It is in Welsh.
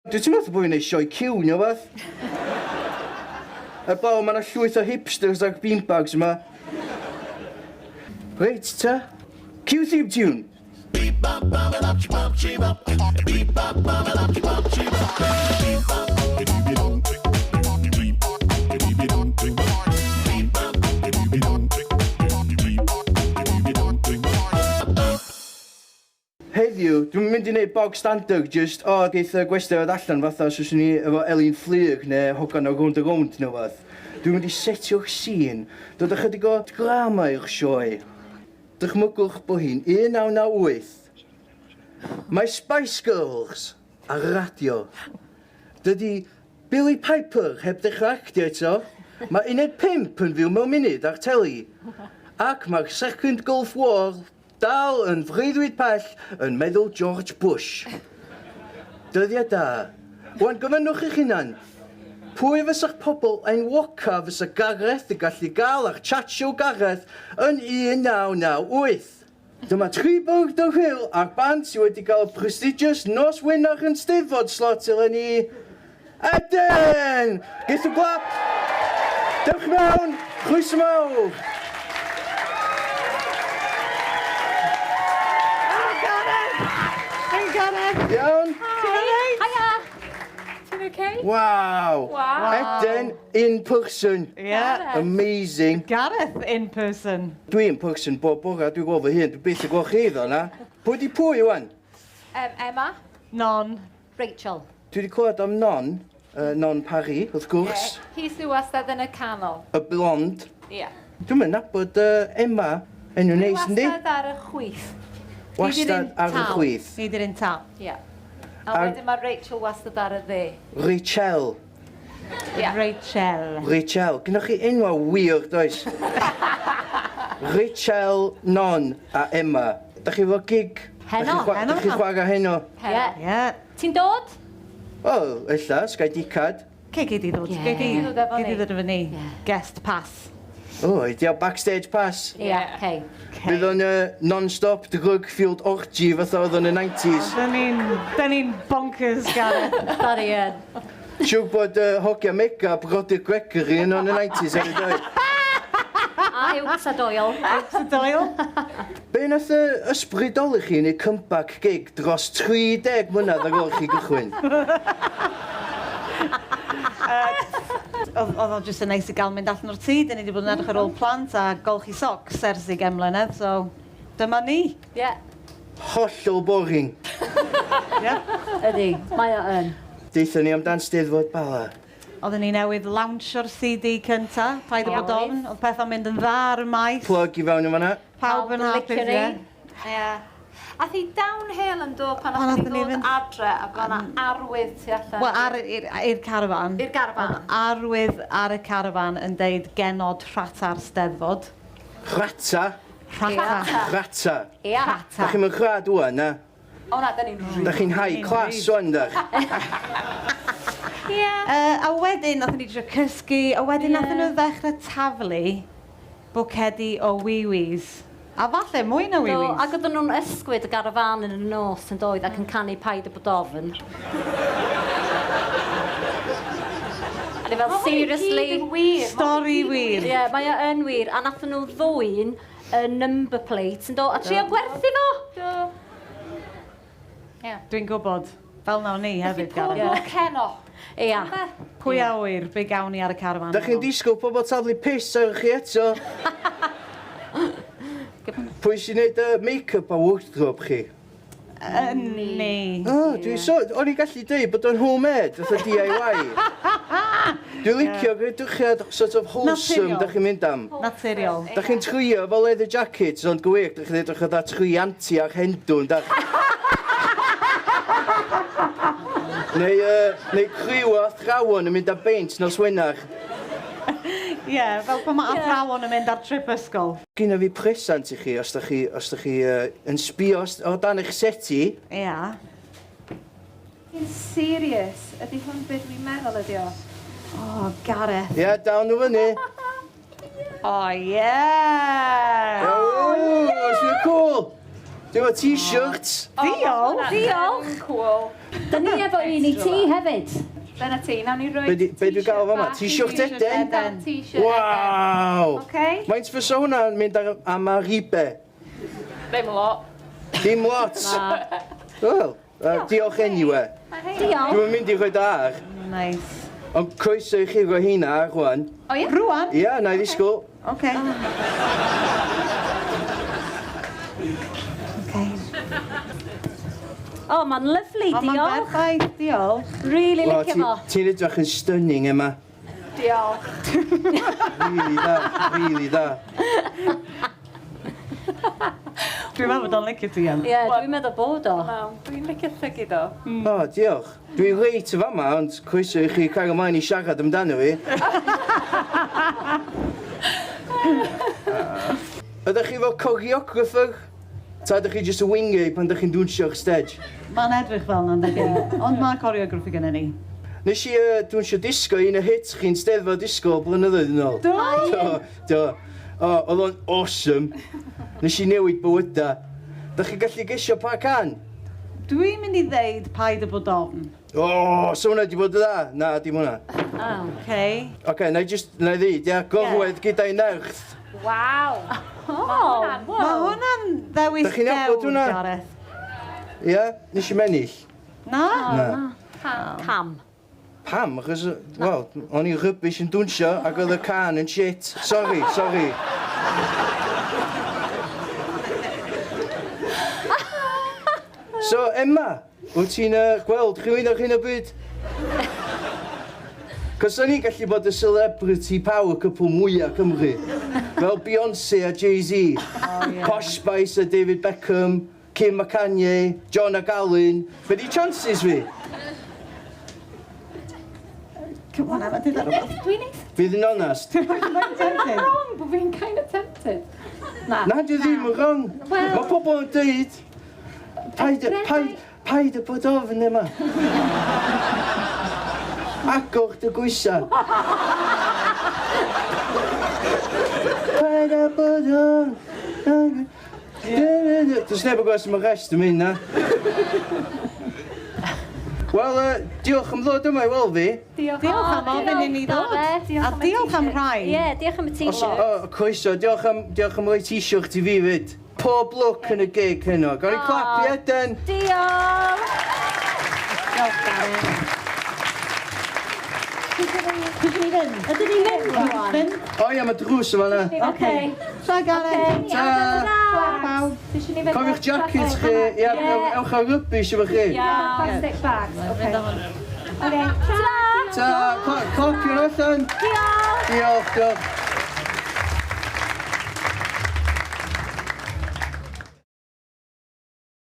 Dwi'n meddwl bod fi'n neud sioe ciw neu beth. Ar blaw, mae yna llwyth o hipsters ac beanbags yma. Reit, ta. Cue theme tune. Heddiw, dwi'n mynd i wneud bog standard, just, geith y gwestiwn allan fatha os ni efo Elin Fflyg neu hogan o Round a Round neu fath. Dwi'n mynd i setio'ch sîn, dod ychydig o drama i'ch sioe. Dychmygwch bod hi'n 1998. Mae Spice Girls ar y radio. Dydy Billy Piper heb dechrau actio eto. Mae 15 yn fyw mewn munud ar teli. Ac mae'r Second Gulf War dal yn freuddwyd pell yn meddwl George Bush. Dyddiau da. Wan gofynnwch eich hunan, pwy fysa'ch pobl enwoca fysa Gareth yn gallu gael ar chat show Gareth yn 1998? Dyma 3 bwrdd o hwyl a'r band sydd wedi cael y prestigious nos winner yn Steddfod slot eleni Eden! Geith o glap! Dewch mewn! Chwys mawr! Gareth. Iawn? Hiya. Ti'n okay? Wow. Eden in person. Yeah. Amazing. Gareth in person. Dwi in person bob bora, dwi'n gweld fy hun, dwi'n beth y gweld chi iddo na. Pwy di pwy wan? Emma. Non. Rachel. Dwi wedi clywed am non Paris, wrth gwrs. Hi sy'n wastad yn y canol. Y blond. Ie. Dwi'n mynd nabod Emma enw neis, yndi? Wastad ar y chwith. Wastad ar y chwith. Ni di'r un tal. Ie. A wedyn mae Rachel wastad ar y dde. Rachel. Ie. Rachel. Rachel. Gynnwch chi enwa weird, oes? Rachel, Non a Emma. Da chi fo gig? Heno. Da chi chwarae heno? Ie. Ti'n dod? O, illa, sgai dicad. Ceg i di ddod. Ceg i di ddod efo ni. Guest pass. O, ydi o backstage pass? Ie, hei. Bydd o'n non-stop drug-fueled orgy fatha oedd o'n y 90s. Da ni'n bonkers, Gareth. Da ni yn. Siwr bod hogia mega brodyr Gregory yn o'n y 90s ar y dweud. A Hughes a Doyle. Hughes a Doyle. Be nath ysbrydoli chi yn ei comeback gig dros 30 mlynedd ar ôl chi gychwyn? Oedd o'n jyst yn neis i gael mynd allan o'r tŷ. Da ni wedi bod yn edrych ar ôl plant a golchi socs ers 20 mlynedd, so dyma ni. Ie. Hollol boring. Ie. Ydy, mae o yn. Deithon ni amdan Steddfod Bala. Oedden ni newydd launchio'r CD cynta, paid o bod ofn. Oedd pethau'n mynd yn dda ar y maes. Plug i fewn yma na. Pawb yn hapus, ie. Ie. A thi downhill yn dod pan o'ch ni ddod adre ac o'na arwydd tu allan. Wel, i'r carafan. I'r carafan. Arwydd ar y carafan yn deud genod rhata'r Steddfod. Rhata? Rhata. Ia. Da chi'n mynd chrad wan, na? O na, da ni'n rhywbeth. Da chi'n high class wan, da? Ie. A wedyn, nath ni drwy cysgu, a wedyn nath nhw ddechrau taflu bwcedi o wiwis. A falle mwy na wiwis. Ac oedden nhw'n ysgwyd y garafan yn y nos yn doedd ac yn canu paid y bod ofn. A ni fel, seriously... Stori wir. Ie, mae o yn wir. A nath nhw ddwy'n y number plate yn dod. A trio gwerthu fo. Dwi'n gwybod. Fel nawn ni hefyd, Gareth. Pob lwc heno. Ia. Pwy awyr, be gawn ni ar y carafan? Da chi'n disgwyl pobl taflu piss ar chi eto? Pwy sy'n neud make-up a wardrobe chi? Ni. Dwi'n sôn, o'n i'n gallu dweud bod o'n homemade, fatha DIY. Dwi'n licio gredwchiad sort of wholesome da chi'n mynd am. Naturiol. Da chi'n trio fel leather jackets, ond gwych, da chi'n edrych o tri anti ar hendwn, da. Neu criw o athrawon yn mynd ar beint nos Wener. Ie, fel pan mae athrawon yn mynd ar trip ysgol. Gynna fi presant i chi, os da chi yn sbio o dan eich seti. Ie. Yn serious, ydy hwn beth dwi'n meddwl ydi o? O, Gareth. Ie, dawn nhw fyny. O, ie! O, sy'n cool! Dwi'n fawr t-shirts. Diolch! Diolch! Cool. Da ni efo un i ti hefyd. Dyna ti, nawn ni roi Be dwi'n gael fama? T-shirt Eden? T-shirt. Waw! Okay. Mae'n fysa hwnna'n mynd am a ribe? Ddim lot. Dim lot? Wel, diolch anyway. Diolch. Dwi'n mynd i roi dar. Nice. Ond croeso i chi roi hynna rwan. O ie? Rwan? Ia, na i ddisgwyl. Okay. Okay. O, mae'n lyflu, O, mae'n diolch. berffaith, diolch. Really Wel, licio fo. ti'n edrych yn stunning yma. Diolch. Really da, really da. Dwi'n meddwl bod o'n licio ti am. Ie, dwi'n meddwl bod o. Dwi'n licio llygyd o. O, diolch. Dwi'n reit y fama, ond croeso i chi cael ymlaen i siarad amdano fi. Ydych chi fel choreographer? Ta ydych chi just y wingay pan ydych chi'n dwnsio'ch stage? Mae'n edrych fel na'n dweud. Ond mae choreography gyda ni. Nes i dwnsio disgo un o hits chi'n Steddfod disgo blynyddoedd yn ôl. Do. O, oedd o'n awesome. Nes i newid bywyda. Dych chi gallu gesio pa can? Dwi'n mynd i ddeud paid y bod ofn. O, so hwnna di bod yn dda? Na, dim hwnna. Okay. Oce, na i ddweud, ia, gorwedd gyda'i nerth. Waw. Mae hwnna'n ddewis Dach chi'n nabod dew, hwnna? Gareth. Ia, nes i mennill. Na? Na. Pam. Pam? Achos, wel, o'n i rybys yn dwnsio ac oedd y can yn shit. Sorry. So, Emma, wyt ti'n gweld rhywun ar hyn o bryd? Cos o'n i'n gallu bod y celebrity power couple mwyaf Cymru. Fel Beyoncé a Jay-Z, Posh Spice a David Beckham, Kim a Kanye, John a Gallen. Be di chances fi? Come on, Emma, did that rhywbeth. Fydd yn onest. Wrong, but fi'n kind of tempted. Na, dwi ddim yn wrong. Mae pobl yn dweud. Paid y bod ofn yma. Agor dy gwysa. Paid y bod ofn. Does neb yn gwrs am y rest yn mynd, na? Wel, diolch am ddod yma i weld fi. Diolch am ofyn i ni ddod. A diolch am rhai. Ie, diolch am y t-shirt. Croeso, diolch am roi t-shirt i fi fyd. Pob look yn y gig heno. Gawn ni clap i Eden. Diolch. Diolch, Gareth. Ydyn ni fynd? Ydyn ni fynd rwan? O ia, mae drws yma na. Oce. Ta, Gareth. Ta. Cofiwch jackets chi. Ia, ewch ar rybys efo chi. Plastic bags. Okay. Ta. Ta, cloc i'n allan. Diolch. Diolch.